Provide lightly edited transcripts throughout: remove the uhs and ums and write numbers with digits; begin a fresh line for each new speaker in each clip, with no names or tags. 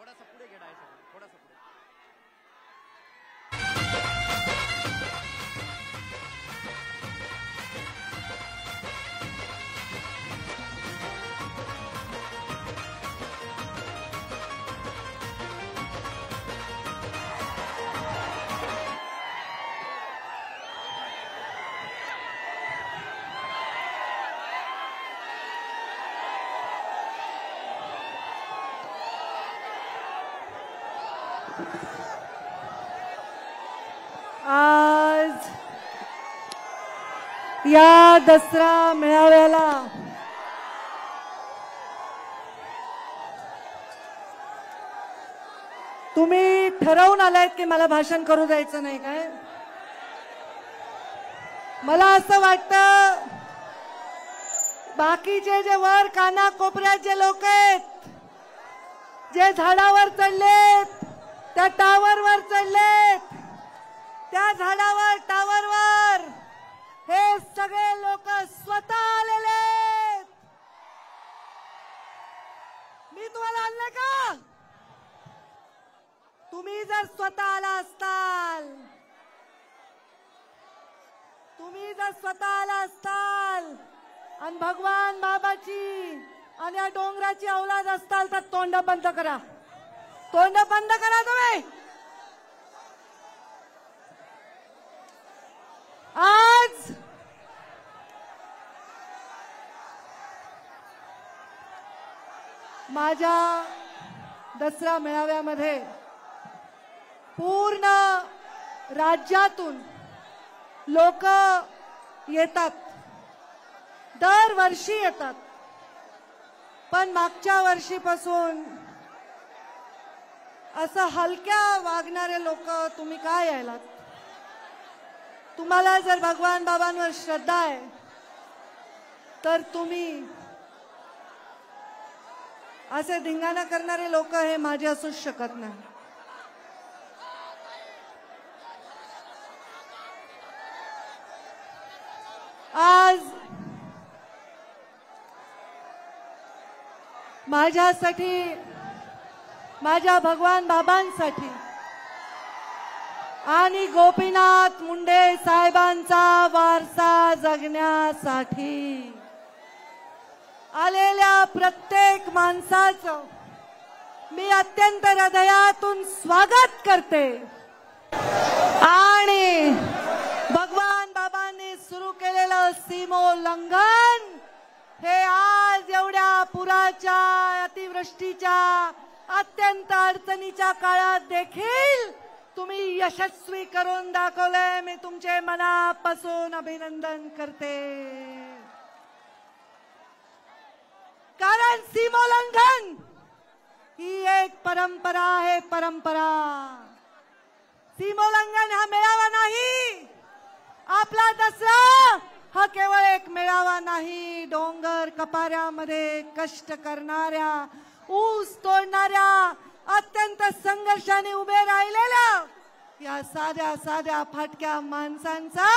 थोडासा पुढे घे डायरेक्ट, थोडासा पुढे.
आज या दसरा मेळाव्याला तुम्ही ठरवून आलात की मला भाषण करू द्यायचं नाही काय? मला असं वाटतं बाकीचे जे वर काना कोपऱ्यात जे लोक आहेत, जे झाडावर चढलेत, त्या टावरवर चढलेत, त्या झाडावर टावरवर हे सगळे लोक स्वतः आलेले. मी तुम्हाला आणलं का? तुम्ही जर स्वतः आला असताल, तुम्ही जर स्वतः आला असताल आणि भगवान बाबाची आणि या डोंगराची औलाद असताल तर तोंड बंद करा, तोंड बंद करा तुम्ही. आज माझ्या दसरा मेळाव्यामध्ये पूर्ण राज्यातून लोक येतात, दरवर्षी येतात. पण मागच्या वर्षीपासून असं हलक्या वागणारे लोक तुम्ही काय यायलात? तुम्हाला जर भगवान बाबांवर श्रद्धा आहे तर तुम्ही असे धिंगाणा करणारे लोक हे माझे असूच शकत नाही. आज माझ्यासाठी, माझ्या भगवान बाबांसाठी आणि गोपीनाथ मुंडे साहेबांचा वारसा जगण्यासाठी आलेल्या प्रत्येक माणसाचं मी अत्यंत हृदयातून स्वागत करते. आणि भगवान बाबांनी सुरू केलेलं सीमोल्लंघन हे आज एवढ्या पुराच्या, अतिवृष्टीच्या, अत्यंत अडचणीच्या काळात देखील तुम्ही यशस्वी करून दाखवले. मी तुमचे मनापासून अभिनंदन करते. कारण सीमोल्लंघन ही एक परंपरा आहे, परंपरा. सीमोल्लंघन हा मेळावा नाही, आपला दसरा हा केवळ एक मेळावा नाही. डोंगर कपाऱ्यामध्ये कष्ट करणाऱ्या, ऊस तोडणाऱ्या, अत्यंत संघर्षाने उभे राहिलेल्या या साध्या साध्या फाटक्या माणसांचा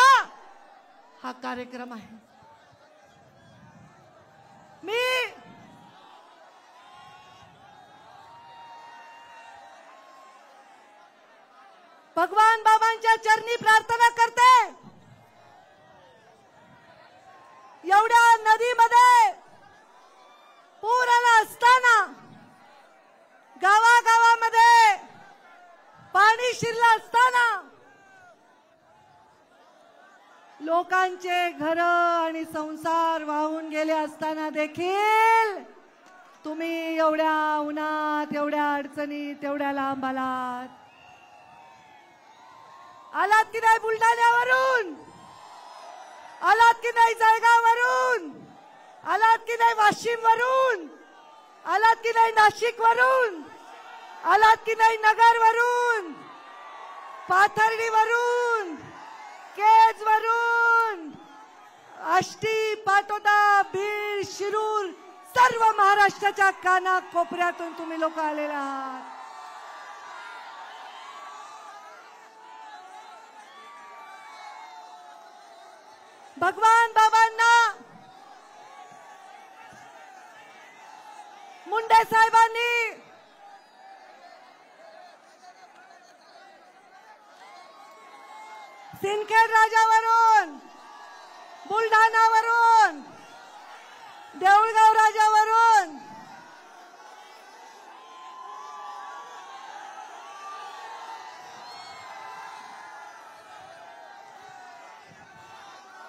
हा कार्यक्रम आहे. मी भगवान बाबांच्या चरणी प्रार्थना करते. एवढ्या नदीमध्ये पूर आला असताना, गावागावामध्ये पाणी शिरलं असताना, लोकांचे घर आणि संसार वाहून गेले असताना देखील तुम्ही एवढ्या उन्हात, एवढ्या अडचणीत, एवढ्या लांब आलात. आलात की नाही बुलढाण्यावरून? आलात की नाही जळगाववरून? आलात की नाही वाशिम वरून? आलात की नाही नाशिक वरून? आलात की नाही नगर वरून, पाथर्डी वरून, केज वरून, आष्टी, पाटोदा, बीड, शिरूर, सर्व महाराष्ट्राच्या काना कोपऱ्यातून तुम्ही लोक आलेले आहात. भगवान बाबांना, मुंडे साहेबांनी सिंदखेड राजावरून, बुलढाणावरून, देऊळगाव राजावरून,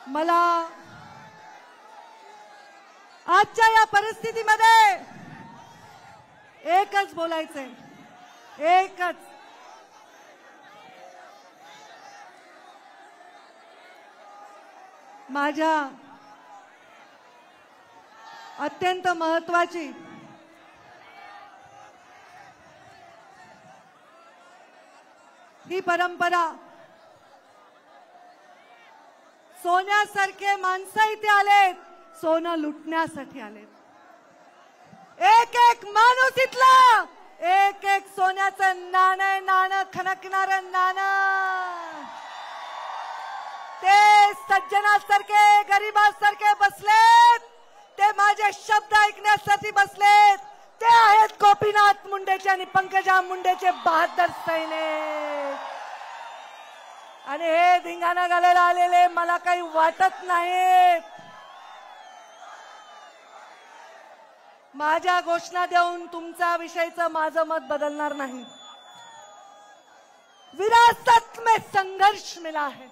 मला आजच्या या परिस्थितीमध्ये एकच बोलायचंय, एकच. माझ्या अत्यंत महत्वाची ही परंपरा, सोन्यासारखे माणसं इथे आलेत, सोनं लुटण्यासाठी आलेत. एक एक माणूस इथला, एक एक सोन्याचं नाणं खणकणारं नाणं. ते सज्जनासारखे, गरिबासारखे बसलेत, ते माझे शब्द ऐकण्यासाठी बसलेत. ते आहेत गोपीनाथ मुंडेचे आणि पंकजा मुंडेचे बहादर सैनिक. आणि हे धिंगाणा घालायला आलेले मला काही वाटत नाही. माझ्या घोषणा देऊन तुमच्या विषयीचं माझं मत बदलणार नाही. विरासत में संघर्ष मिला है,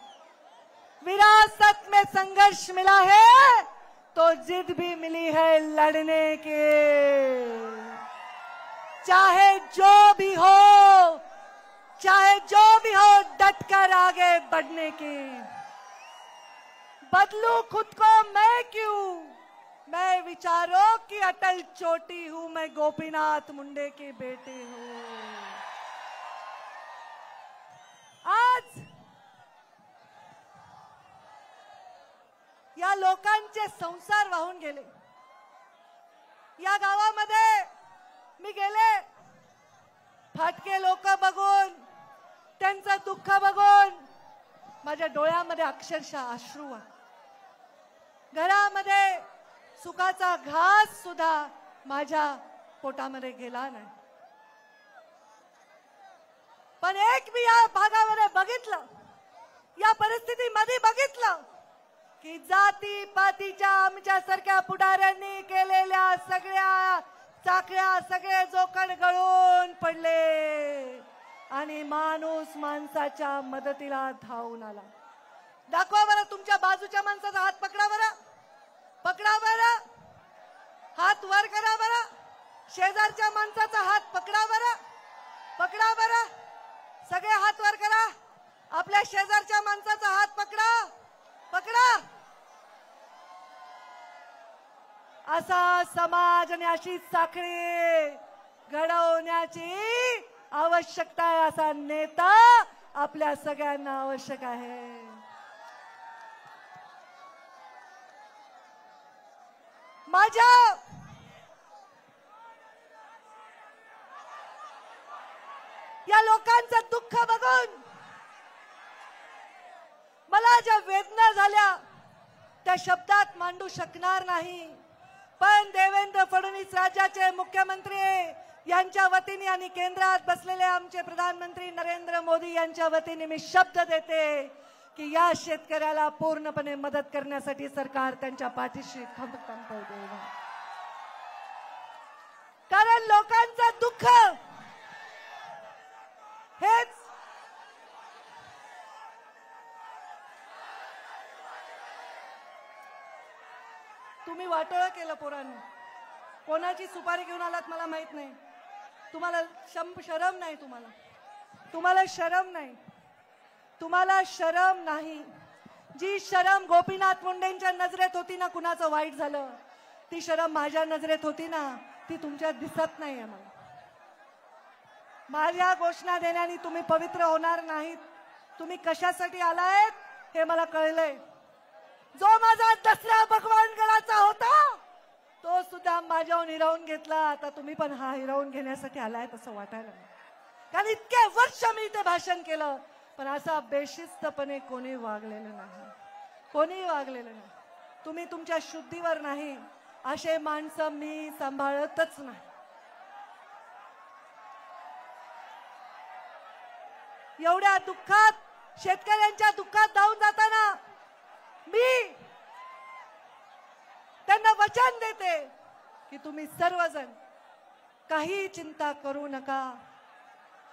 विरासत में संघर्ष मिला है तो जिद भी मिली है लड़ने के. चाहे जो भी हो, चाहे जो भी हो, डटकर आगे बढ़ने की. बदलू खुद को मैं क्यों, मैं विचारों की अटल चोटी हूं, मैं गोपीनाथ मुंडे की बेटी हूं. आज या लोकांचे संसार वाहून गेले. या गावामध्ये मी गेले, फाटके लोक बघून, त्यांचं दुःख बघून माझ्या डोळ्यामध्ये अक्षरशः अश्रू आले. घरामध्ये सुखाचा घास सुद्धा माझ्या पोटामध्ये गेला नाही. पण एक मी या भागामध्ये बघितलं, या परिस्थितीमध्ये बघितलं की जाती पातीच्या आमच्यासारख्या पुढाऱ्यांनी केलेल्या सगळ्या चाकऱ्या, सगळे जोखड गळून पडले आणि माणूस माणसाच्या मदतीला धावून आला. दाखवा बरं तुमच्या बाजूच्या माणसाचा हात, पकडा बरं, पकडा बरं, हात वर करा बरं. शेजारच्या माणसाचा हात पकडा बरं, पकडा बरं, सगळे हात वर करा. आपल्या शेजारच्या माणसाचा हात पकडा, पकडा. असा समाज आणि अशी साखळी घडवण्याची आवश्यकता आहे. असा नेता आपल्या सगळ्यांना आवश्यक आहे. माझ्या या लोकांचं दुःख बघून मला ज्या वेदना झाल्या त्या शब्दात मांडू शकणार नाही. पण देवेंद्र फडणवीस राज्याचे मुख्यमंत्री यांच्या वतीने आणि केंद्रात बसलेले आमचे प्रधानमंत्री नरेंद्र मोदी यांच्या वतीने मी शब्द देते की या शेतकऱ्याला पूर्णपणे मदत करण्यासाठी सरकार त्यांच्या पाठीशी खंबीरपणे उभे आहे. कारण लोकांचं दुःख हेच तुम्ही वाटोळं केलं पोरांनी. कोणाची सुपारी घेऊन आलात मला माहित नाही. तुम्हाला शरम नाही, तुम्हाला शरम नाही, तुम्हाला शरम नाही. जी शरम गोपीनाथ मुंडेंच्या नजरेत होती ना, कुणाचं वाईट झालं, ती शरम माझ्या नजरेत होती ना, ती तुमच्यात दिसत नाही. मला माझ्या घोषणा देण्याने तुम्ही पवित्र होणार नाहीत. तुम्ही कशासाठी आलायत हे मला कळलंय. जो माझा दसरा भगवान गडाचा होता तो सुद्धा माझ्याहून हिरावून घेतला. आता तुम्ही पण हा हिरावून घेण्यासाठी आलायत असं वाटायला. कारण इतके वर्ष मी इथे भाषण केलं पण असा बेशिस्तपणे कोणी वागलेलं नाही, कोणी वागलेलं नाही. तुम्ही तुमच्या शुद्धीवर नाही असे माणसं मी सांभाळतच नाही. एवढ्या दुःखात शेतकऱ्यांच्या दुःखात धावून जाताना मी त्यांना वचन देते की तुम्ही सर्वजण काही चिंता करू नका,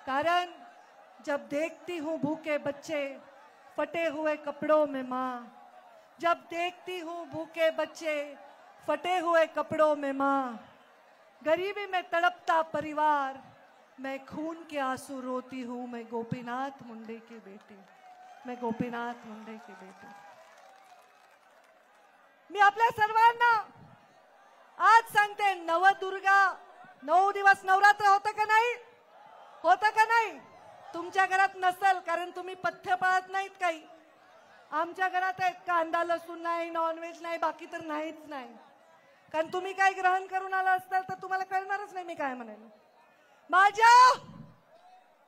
कारण जब देखती हूँ भूखे बच्चे फटे हुए कपड़ों में माँ, जब देखती हूँ भूखे बच्चे फटे हुए कपड़ों में माँ, गरीबी में तड़पता परिवार, मैं खून के आंसू रोती हूँ, मैं गोपीनाथ मुंडे की बेटी, मैं गोपीनाथ मुंडे की बेटी। मी आपल्या सर्वांना आज सांगते, नवदुर्गा 9 दिवस नवरात्र होतं का नाही? होतं का नाही? तुमच्या घरात नसेल कारण तुम्ही पथ्य पाळत नाहीत काही. आमच्या घरात आहे, कांदा लसूण नाही, नॉनव्हेज नाही, बाकी तर नाहीच नाही. कारण तुम्ही काय ग्रहण करून आला असताल तर तुम्हाला कळणारच नाही मी काय म्हणाले. माझ्या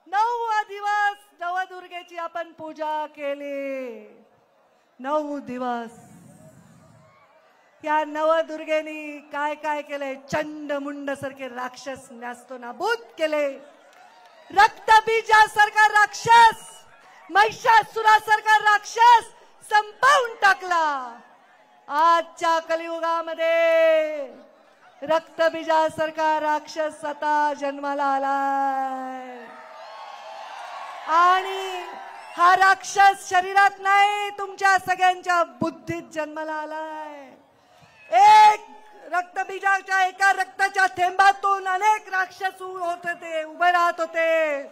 9 दिवस नवदुर्गेची आपण पूजा केली. 9 दिवस या नवदुर्गेनी काय काय केले? चंड मुंड सारखे राक्षस न्यास्तो नाबूद केले. रक्तबीजासारखा राक्षस, महिषासुरासारखा राक्षस संपवून टाकला. आजच्या कलियुगामध्ये रक्तबीजासारखा राक्षस आता जन्माला आलाय आणि हा राक्षस शरीरात नाही, तुमच्या सगळ्यांच्या बुद्धीत जन्माला आलाय. एक रक्तबीजाच्या एका रक्ताच्या थेंबातून अनेक राक्षस होत होते, उभे राहत होते.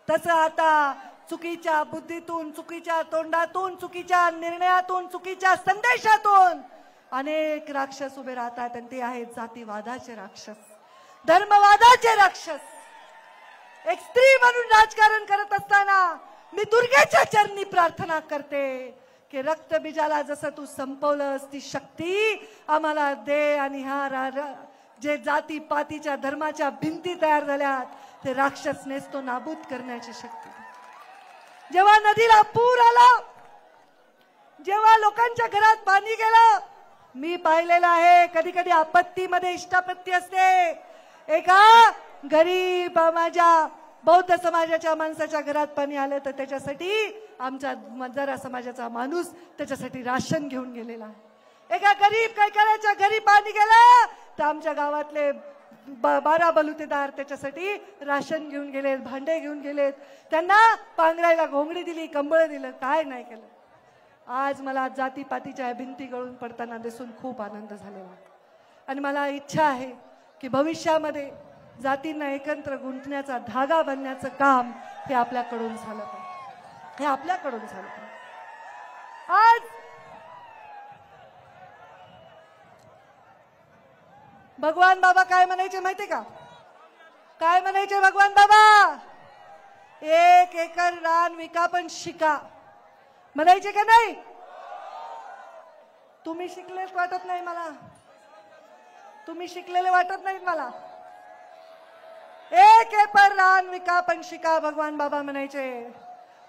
तसं आता चुकीच्या बुद्धीतून, चुकीच्या तोंडातून, चुकीच्या निर्णयातून, चुकीच्या संदेशातून अनेक राक्षस उभे राहतात. आणि ते आहेत जातीवादाचे राक्षस, धर्मवादाचे राक्षस. एक स्त्री म्हणून राजकारण करत असताना मी दुर्गेच्या चरणी प्रार्थना करते की रक्तबीजाला जसं तू संपवलंस ती शक्ती आम्हाला दे. आणि हा जे जाती पातीच्या धर्माच्या भिंती तयार झाल्यात ते राक्षस नेस्तो नाबूद करण्याची शक्ती. जेव्हा नदीला पूर आला, जेव्हा लोकांच्या घरात पाणी गेलं, मी पाहिलेलं आहे कधी कधी आपत्तीमध्ये इष्टापत्ती असते. एका गरीब माझ्या बौद्ध समाजाच्या माणसाच्या घरात पाणी आलं तर त्याच्यासाठी आमच्या मजारा समाजाचा माणूस त्याच्यासाठी राशन घेऊन गेलेला. एका गरीब कैकाऱ्याच्या घरी पाणी गेलं तर आमच्या गावातले 12 बलुतेदार त्याच्यासाठी राशन घेऊन गेलेत, भांडे घेऊन गेलेत, त्यांना पांघरायला घोंगडी दिली, कंबळ दिलं, काय नाही केलं. आज मला जातीपातीच्या भिंती गळून पडताना दिसून खूप आनंद झालेला. आणि मला इच्छा आहे की भविष्यामध्ये जातींना एकत्र गुंतण्याचा धागा बनण्याचं काम हे आपल्याकडून झालं पाहिजे, हे आपल्याकडून झालं पाहिजे. आज भगवान बाबा काय म्हणायचे माहिती का? काय म्हणायचे भगवान बाबा? 1 एकर रान विका पण शिका म्हणायचे का नाही? तुम्ही शिकलेच वाटत नाही मला, तुम्ही शिकलेले वाटत नाहीत मला. 1 एकर रान विका पण शिका भगवान बाबा म्हणायचे.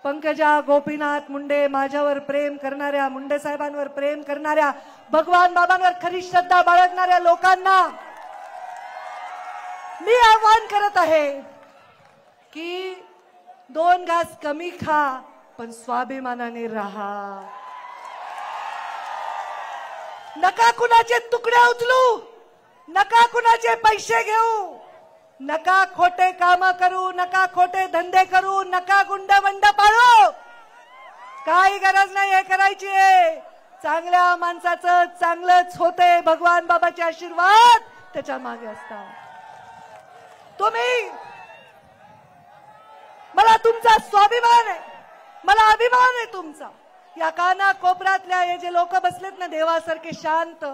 पंकजा गोपीनाथ मुंडे, माझ्यावर प्रेम करणाऱ्या, मुंडे साहेबांवर प्रेम करणाऱ्या, भगवान बाबांवर खरी श्रद्धा बाळगणाऱ्या लोकांना मी आवाहन करत आहे की 2 घास कमी खा पण स्वाभिमानाने राहा. नका कुणाचे तुकडे उचलू, नका कुणाचे पैसे घेऊ, नका खोटे काम करू, नका खोटे धंदे करू, नका गुंडवंड पाळू. काही गरज नाही हे करायची आहे. चांगल्या माणसाचं चांगलंच होते. भगवान बाबाचे आशीर्वाद त्याच्या मागे असतात. तुम्ही, मला तुमचा स्वाभिमान आहे, मला अभिमान आहे तुमचा. या काना कोपऱ्यातल्या हे जे लोक बसलेत ना देवासारखे शांत,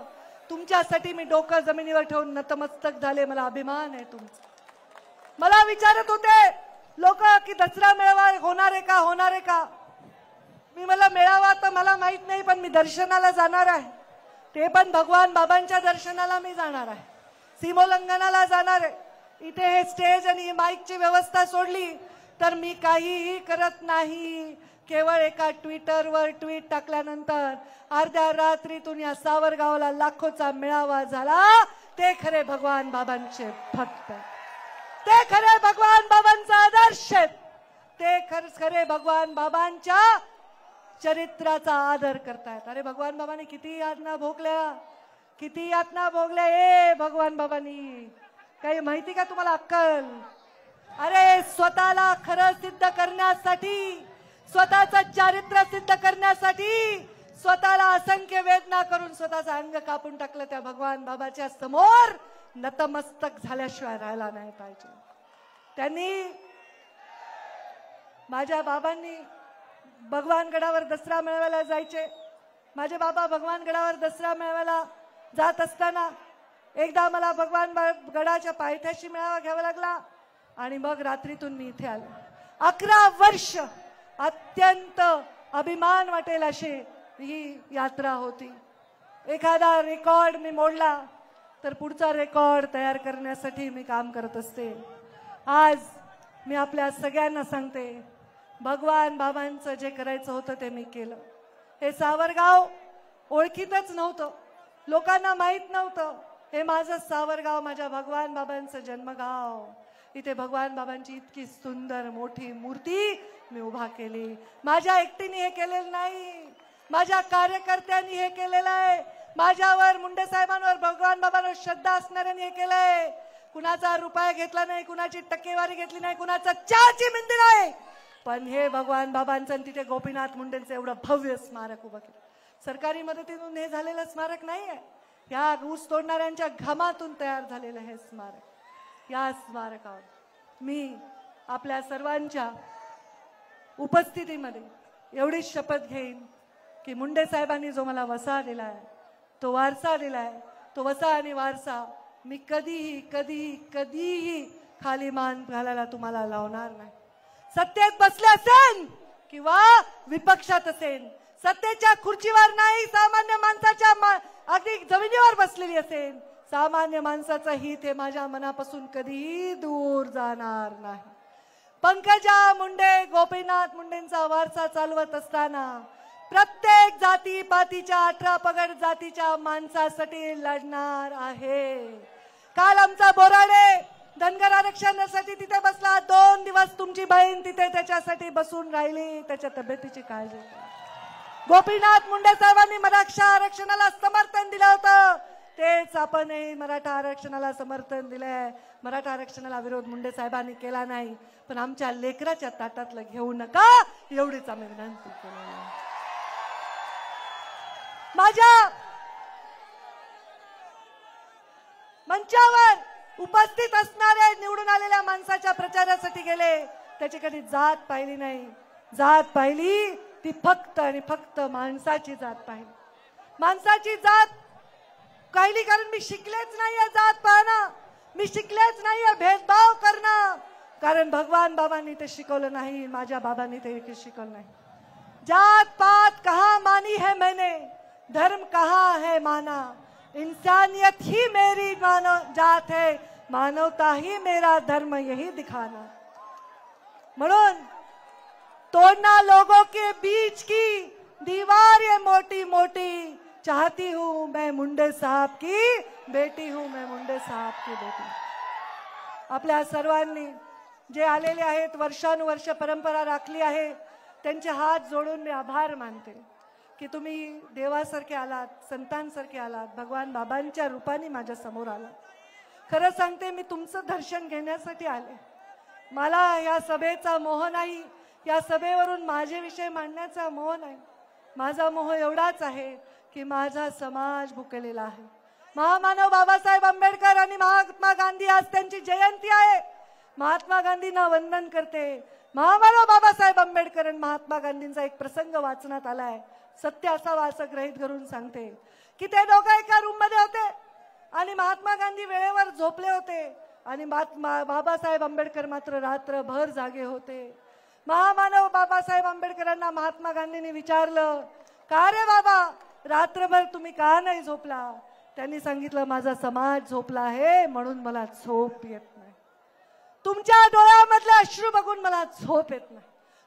तुमच्यासाठी मी डोकं जमिनीवर ठेवून नतमस्तक झाले. मला अभिमान आहे तुमचा. मला विचारत होते लोक की दसरा मेळावा होणार आहे का, होणार आहे का? मी मला मेळावा तर मला माहित नाही, पण मी दर्शनाला जाणार आहे. ते पण भगवान बाबांच्या दर्शनाला मी जाणार आहे, सीमोल्लंघनाला जाणार आहे. इथे हे स्टेज आणि माईकची व्यवस्था सोडली तर मी काहीही करत नाही. केवळ एका ट्विटरवर ट्वीट टाकल्यानंतर अर्ध्या रात्रीतून या सावरगावला लाखोचा मेळावा झाला. ते खरे भगवान बाबांचे भक्त, ते खरे भगवान बाबांचा आदर्श. ते खरे भगवान बाबांच्या चरित्राचा आदर करतायत. अरे भगवान बाबांनी किती यातना भोगल्या ए भगवान बाबांनी, काही माहिती का तुम्हाला अक्कल? अरे स्वतःला खरं सिद्ध करण्यासाठी, स्वतःचं चारित्र्य सिद्ध करण्यासाठी स्वतःला असंख्य वेदना करून स्वतःचं अंग कापून टाकलं. त्या भगवान बाबाच्या समोर नतमस्तक झाल्याशिवाय राहायला नाही पाहिजे. त्यांनी, माझ्या बाबांनी भगवानगडावर दसरा मेळाव्याला जायचे. माझे बाबा भगवानगडावर दसरा मेळाव्याला जात असताना एकदा मला गडाच्या पायथ्याशी मेळावा घ्यावा लागला आणि मग रात्रीतून मी इथे आले. 11 वर्ष अत्यंत अभिमान वाटेल अशी ही यात्रा होती. एखादा रेकॉर्ड मी मोडला तर पुढचा रेकॉर्ड तयार करण्यासाठी मी काम करत असते. आज मी आपल्या सगळ्यांना सांगते, भगवान बाबांचं जे करायचं होतं ते मी केलं. हे सावरगाव ओळखीतच नव्हतं, लोकांना माहित नव्हतं. हे माझं सावरगाव, माझ्या भगवान बाबांचं जन्मगाव. इथे भगवान बाबांची इतकी सुंदर मोठी मूर्ती मी उभा केली. माझ्या एकटीने हे केलेलं नाही, माझ्या कार्यकर्त्यांनी हे केलेलं आहे. माझ्यावर, मुंडे साहेबांवर, भगवान बाबांवर श्रद्धा असणाऱ्यांनी हे केलंय. कुणाचा रुपया घेतला नाही, कुणाची टक्केवारी घेतली नाही, कुणाचा चहाची मिंदी नाही, पण हे भगवान बाबांचं तिथे गोपीनाथ मुंडेंचं एवढं भव्य स्मारक उभं केलं. सरकारी मदतीतून हे झालेलं स्मारक नाही आहे, या ऊस तोडणाऱ्यांच्या घामातून तयार झालेलं हे स्मारक. या स्मारकावर मी आपल्या सर्वांच्या उपस्थितीमध्ये एवढी शपथ घेईन की मुंडे साहेबांनी जो मला वसा दिलाय, तो वारसा दिलाय, तो वसा आणि वारसा मी कधीही कधीही कधीही खाली मान घालायला तुम्हाला लावणार नाही. सत्तेत बसले असेल किंवा विपक्षात असेल, सत्तेच्या खुर्चीवर नाही, सामान्य माणसाच्या अगदी जमिनीवर बसलेली असेल, सामान्य माणसाचं हित हे माझ्या मनापासून कधीही दूर जाणार नाही. पंकजा मुंडे, गोपीनाथ मुंडेंचा वारसा चालवत असताना प्रत्येक जाती पातीच्या 18 पगड जातीच्या माणसासाठी लढणार आहे. काल आमचा बोराडे धनगर आरक्षणासाठी तिथे बसला. 2 दिवस तुमची बहीण तिथे त्याच्यासाठी बसून राहिली, त्याच्या तब्येतीची काळजी. गोपीनाथ मुंडे साहेबांनी मराठा आरक्षणाला समर्थन दिलं होतं, तेच आपणही मराठा आरक्षणाला समर्थन दिलंय. मराठा आरक्षणाला विरोध मुंडे साहेबांनी केला नाही, पण आमच्या लेकराच्या ताटातलं घेऊ नका एवढीच आम्ही विनंती केली. माझ्या मंचावर उपस्थित असणारे निवडून आलेल्या माणसाच्या प्रचारासाठी गेले, त्याची कधी जात पाहिली नाही. जात पाहिली ती फक्त आणि फक्त माणसाची जात पाहिली. माणसाची जात पाहिली कारण मी शिकलेच नाहीये जात पाहणं, मी शिकलेच नाहीये भेदभाव करणं, कारण भगवान बाबांनी ते शिकवलं नाही, माझ्या बाबांनी ते शिकवलं नाही. जात पात कहाँ मानी है मैंने, धर्म कहाँ है माना, इंसानियत ही मेरी जात है, मानवता ही मेरा धर्म, यही दिखाना. म्हणून तोड़ना लोगों के बीच की दीवार ये मोटी मोटी, चाहती हूं मैं मुंडे साहब की बेटी हूं, मैं मुंडे साहब की बेटी. आपल्या सर्वांनी जे आलेले आहेत, वर्षानुवर्ष परंपरा राखली आहे, त्यांचे हात जोडून मी आभार मानते की तुम्ही देवासारखे आलात, संतांसारखे आलात, भगवान बाबांच्या रूपाने माझ्या समोर आलात. खरं सांगते, मी तुमचं दर्शन घेण्यासाठी आले. मला या सभेचा मोह नाही, या सभेवरून माझे विषय मांडण्याचा मोह नाही. माझा मोह एवढाच आहे की माझा समाज भुकेलेला आहे. महामानव बाबासाहेब आंबेडकर आणि महात्मा गांधी, आज त्यांची जयंती आहे. महात्मा गांधींना वंदन करते. महामानव बाबासाहेब आंबेडकर आणि महात्मा गांधींचा एक प्रसंग वाचनात आलाय, सत्य असावा असं गृहीत धरून सांगते की ते दोघं एका रूम मध्ये होते आणि महात्मा गांधी वेळेवर झोपले होते आणि बाबासाहेब आंबेडकर मात्र रात्रभर जागे होते. महामानव बाबासाहेब आंबेडकरांना महात्मा गांधींनी विचारलं, का रे बाबा रात्रभर तुम्ही का नाही झोपला? त्यांनी सांगितलं, माझा समाज झोपला आहे म्हणून मला झोप येत नाही. तुमच्या डोळ्यामधले अश्रू बघून मला झोप येत नाही,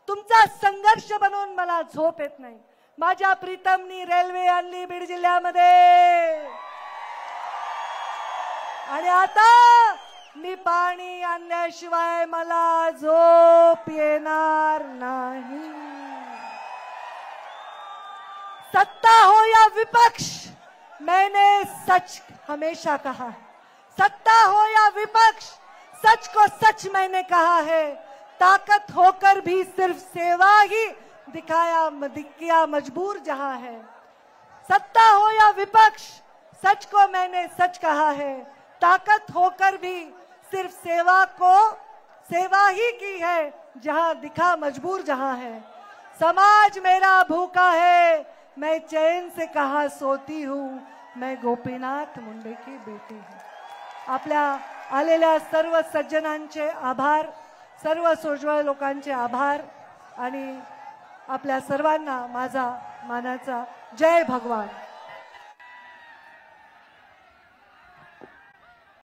तुमचा संघर्ष बनवून मला झोप येत नाही. माझ्या प्रीतमनी रेल्वे आणली बीड जिल्ह्यामध्ये आणि आता मी पाणी आणल्याशिवाय मला झोप येणार नाही. सत्ता हो या विपक्ष, मैंने सच हमेशा कहा. सत्ता हो या विपक्ष, सच को सच मैंने कहा है. ताकत होकर भी सिर्फ सेवा ही दिखाया मजबूर जहां है. सत्ता हो या विपक्ष, सच को मैंने सच कहा है. ताकत होकर भी सिर्फ सेवा ही की है जहां दिखा मजबूर जहां है. समाज मेरा भूखा है, मैं चैन से कहा सोती हूँ. मैं गोपीनाथ मुंडे की बेटी हूँ. आपल्या आलेल्या सर्व सज्जनांचे आभार, सर्व सोज्वळ लोकांचे आभार आणि आपल्या सर्वांना माझा मानाचा जय भगवान.